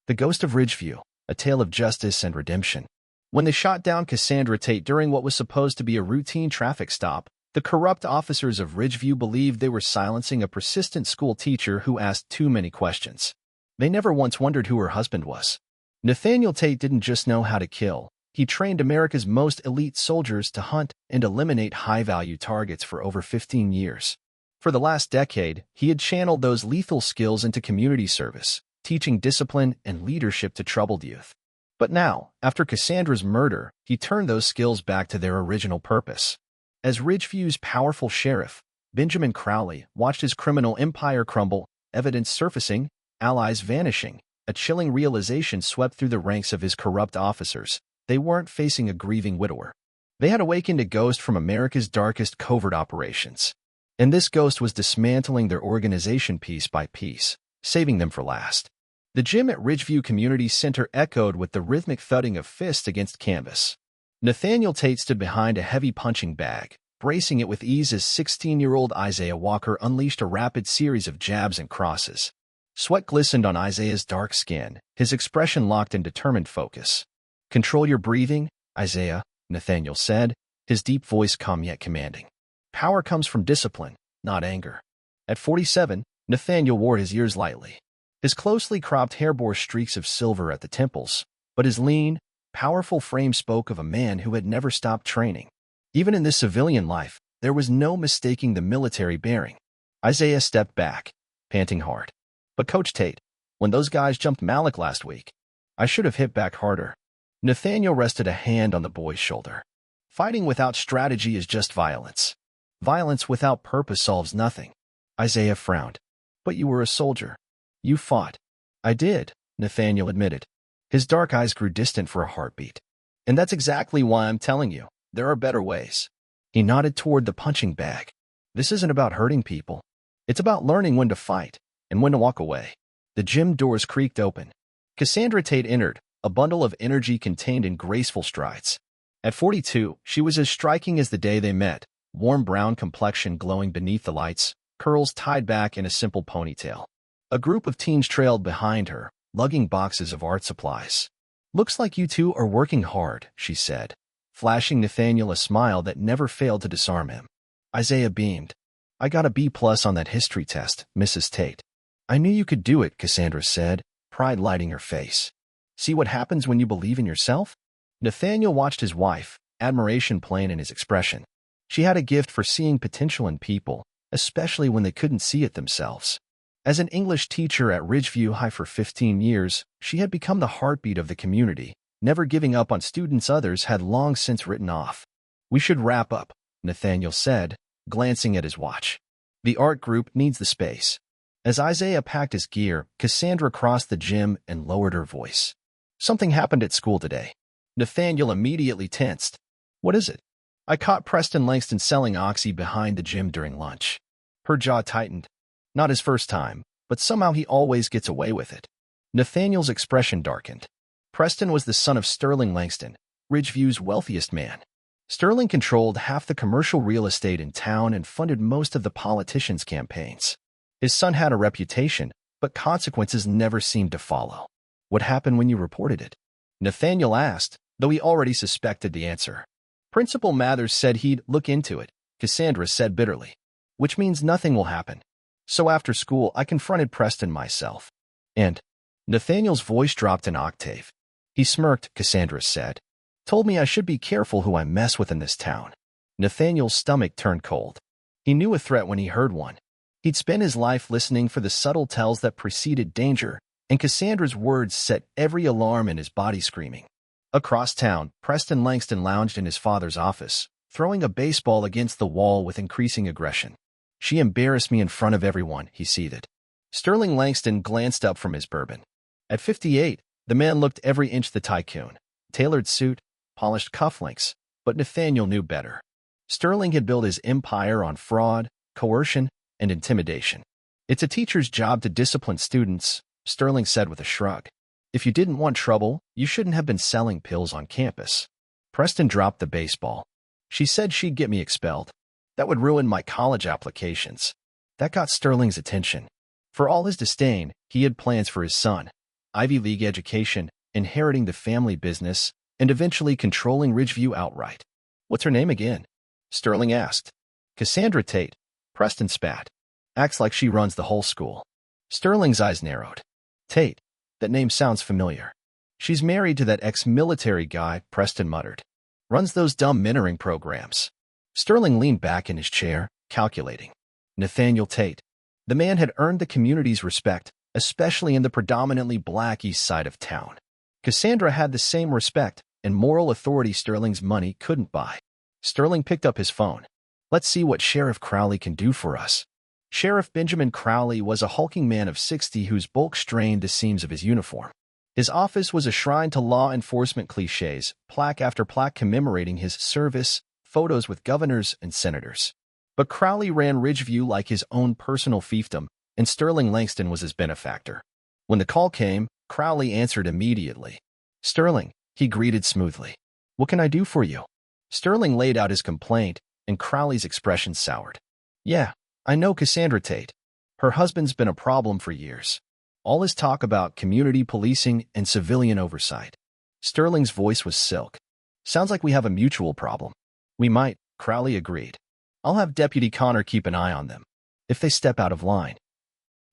The Ghost of Ridgeview, a tale of justice and redemption. When they shot down Cassandra Tate during what was supposed to be a routine traffic stop, the corrupt officers of Ridgeview believed they were silencing a persistent school teacher who asked too many questions. They never once wondered who her husband was. Nathaniel Tate didn't just know how to kill. He trained America's most elite soldiers to hunt and eliminate high-value targets for over 15 years. For the last decade, he had channeled those lethal skills into community service, teaching discipline and leadership to troubled youth. But now, after Cassandra's murder, he turned those skills back to their original purpose. As Ridgeview's powerful sheriff, Benjamin Crowley watched his criminal empire crumble, evidence surfacing, allies vanishing, a chilling realization swept through the ranks of his corrupt officers. They weren't facing a grieving widower. They had awakened a ghost from America's darkest covert operations. And this ghost was dismantling their organization piece by piece, saving them for last. The gym at Ridgeview Community Center echoed with the rhythmic thudding of fists against canvas. Nathaniel Tate stood behind a heavy punching bag, bracing it with ease as 16-year-old Isaiah Walker unleashed a rapid series of jabs and crosses. Sweat glistened on Isaiah's dark skin, his expression locked in determined focus. "Control your breathing, Isaiah," Nathaniel said, his deep voice calm yet commanding. "Power comes from discipline, not anger." At 47, Nathaniel wore his ears lightly. His closely cropped hair bore streaks of silver at the temples, but his lean, powerful frame spoke of a man who had never stopped training. Even in this civilian life, there was no mistaking the military bearing. Isaiah stepped back, panting hard. "But Coach Tate, when those guys jumped Malik last week, I should have hit back harder." Nathaniel rested a hand on the boy's shoulder. "Fighting without strategy is just violence. Violence without purpose solves nothing." Isaiah frowned. "But you were a soldier. You fought." "I did," Nathaniel admitted. His dark eyes grew distant for a heartbeat. "And that's exactly why I'm telling you, there are better ways." He nodded toward the punching bag. "This isn't about hurting people. It's about learning when to fight and when to walk away." The gym doors creaked open. Cassandra Tate entered, a bundle of energy contained in graceful strides. At 42, she was as striking as the day they met, warm brown complexion glowing beneath the lights, curls tied back in a simple ponytail. A group of teens trailed behind her, lugging boxes of art supplies. "Looks like you two are working hard," she said, flashing Nathaniel a smile that never failed to disarm him. Isaiah beamed. "I got a B+ on that history test, Mrs. Tate." "I knew you could do it," Cassandra said, pride lighting her face. "See what happens when you believe in yourself?" Nathaniel watched his wife, admiration plain in his expression. She had a gift for seeing potential in people, especially when they couldn't see it themselves. As an English teacher at Ridgeview High for 15 years, she had become the heartbeat of the community, never giving up on students others had long since written off. "We should wrap up," Nathaniel said, glancing at his watch. "The art group needs the space." As Isaiah packed his gear, Cassandra crossed the gym and lowered her voice. "Something happened at school today." Nathaniel immediately tensed. "What is it?" "I caught Preston Langston selling Oxy behind the gym during lunch." Her jaw tightened. Not his first time, but somehow he always gets away with it. Nathaniel's expression darkened. Preston was the son of Sterling Langston, Ridgeview's wealthiest man. Sterling controlled half the commercial real estate in town and funded most of the politicians' campaigns. His son had a reputation, but consequences never seemed to follow. "What happened when you reported it?" Nathaniel asked, though he already suspected the answer. "Principal Mathers said he'd look into it," Cassandra said bitterly. "Which means nothing will happen. So after school, I confronted Preston myself. And—" Nathaniel's voice dropped an octave. "He smirked," Cassandra said. "Told me I should be careful who I mess with in this town." Nathaniel's stomach turned cold. He knew a threat when he heard one. He'd spent his life listening for the subtle tells that preceded danger, and Cassandra's words set every alarm in his body screaming. Across town, Preston Langston lounged in his father's office, throwing a baseball against the wall with increasing aggression. "She embarrassed me in front of everyone," he seethed. Sterling Langston glanced up from his bourbon. At 58, the man looked every inch the tycoon. Tailored suit, polished cufflinks, but Nathaniel knew better. Sterling had built his empire on fraud, coercion, and intimidation. "It's a teacher's job to discipline students," Sterling said with a shrug. "If you didn't want trouble, you shouldn't have been selling pills on campus." Preston dropped the baseball. "She said she'd get me expelled. That would ruin my college applications." That got Sterling's attention. For all his disdain, he had plans for his son. Ivy League education, inheriting the family business, and eventually controlling Ridgeview outright. What's her name again? Sterling asked. Cassandra Tate. Preston spat. Acts like she runs the whole school. Sterling's eyes narrowed. Tate. That name sounds familiar. She's married to that ex-military guy, Preston muttered. Runs those dumb mentoring programs. Sterling leaned back in his chair, calculating. Nathaniel Tate. The man had earned the community's respect, especially in the predominantly black east side of town. Cassandra had the same respect and moral authority Sterling's money couldn't buy. Sterling picked up his phone. Let's see what Sheriff Crowley can do for us. Sheriff Benjamin Crowley was a hulking man of 60 whose bulk strained the seams of his uniform. His office was a shrine to law enforcement cliches, plaque after plaque commemorating his service, photos with governors and senators. But Crowley ran Ridgeview like his own personal fiefdom, and Sterling Langston was his benefactor. When the call came, Crowley answered immediately. Sterling, he greeted smoothly. What can I do for you? Sterling laid out his complaint, and Crowley's expression soured. Yeah, I know Cassandra Tate. Her husband's been a problem for years. All his talk about community policing and civilian oversight. Sterling's voice was silk. Sounds like we have a mutual problem. We might, Crowley agreed. I'll have Deputy Connor keep an eye on them, if they step out of line.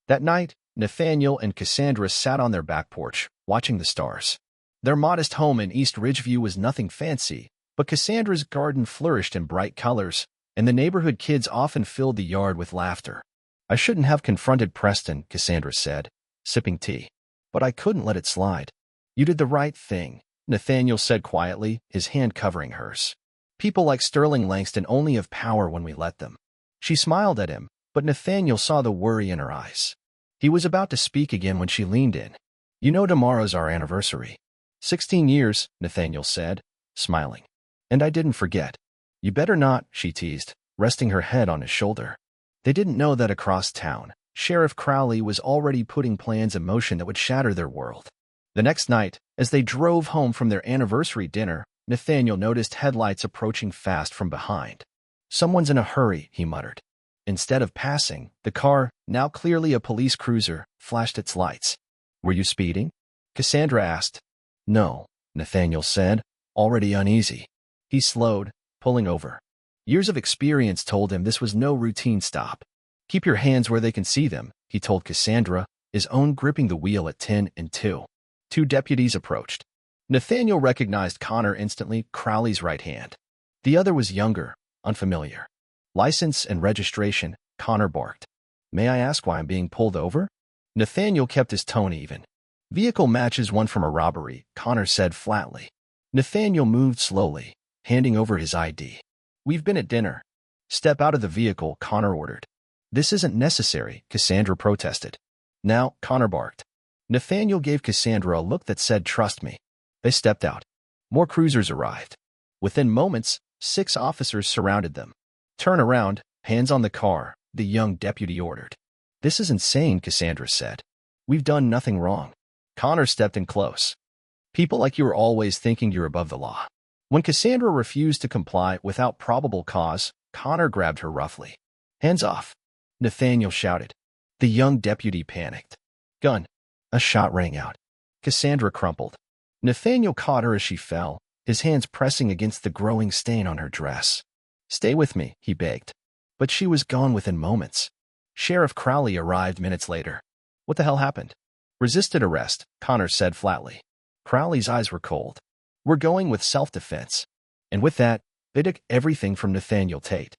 That night, Nathaniel and Cassandra sat on their back porch, watching the stars. Their modest home in East Ridgeview was nothing fancy, but Cassandra's garden flourished in bright colors, and the neighborhood kids often filled the yard with laughter. I shouldn't have confronted Preston, Cassandra said, sipping tea. But I couldn't let it slide. You did the right thing, Nathaniel said quietly, his hand covering hers. People like Sterling Langston only have power when we let them. She smiled at him, but Nathaniel saw the worry in her eyes. He was about to speak again when she leaned in. You know tomorrow's our anniversary. 16 years, Nathaniel said, smiling. And I didn't forget. You better not, she teased, resting her head on his shoulder. They didn't know that across town, Sheriff Crowley was already putting plans in motion that would shatter their world. The next night, as they drove home from their anniversary dinner, Nathaniel noticed headlights approaching fast from behind. Someone's in a hurry, he muttered. Instead of passing, the car, now clearly a police cruiser, flashed its lights. Were you speeding? Cassandra asked. No, Nathaniel said, already uneasy. He slowed, pulling over. Years of experience told him this was no routine stop. Keep your hands where they can see them, he told Cassandra, his own gripping the wheel at 10 and 2. Two deputies approached. Nathaniel recognized Connor instantly, Crowley's right hand. The other was younger, unfamiliar. License and registration, Connor barked. May I ask why I'm being pulled over? Nathaniel kept his tone even. Vehicle matches one from a robbery, Connor said flatly. Nathaniel moved slowly, handing over his ID. We've been at dinner. Step out of the vehicle, Connor ordered. This isn't necessary, Cassandra protested. Now, Connor barked. Nathaniel gave Cassandra a look that said, trust me. They stepped out. More cruisers arrived. Within moments, 6 officers surrounded them. Turn around, hands on the car, the young deputy ordered. This is insane, Cassandra said. We've done nothing wrong. Connor stepped in close. People like you are always thinking you're above the law. When Cassandra refused to comply without probable cause, Connor grabbed her roughly. Hands off. Nathaniel shouted. The young deputy panicked. Gun. A shot rang out. Cassandra crumpled. Nathaniel caught her as she fell, his hands pressing against the growing stain on her dress. Stay with me, he begged. But she was gone within moments. Sheriff Crowley arrived minutes later. What the hell happened? Resisted arrest, Connor said flatly. Crowley's eyes were cold. We're going with self-defense. And with that, they took everything from Nathaniel Tate.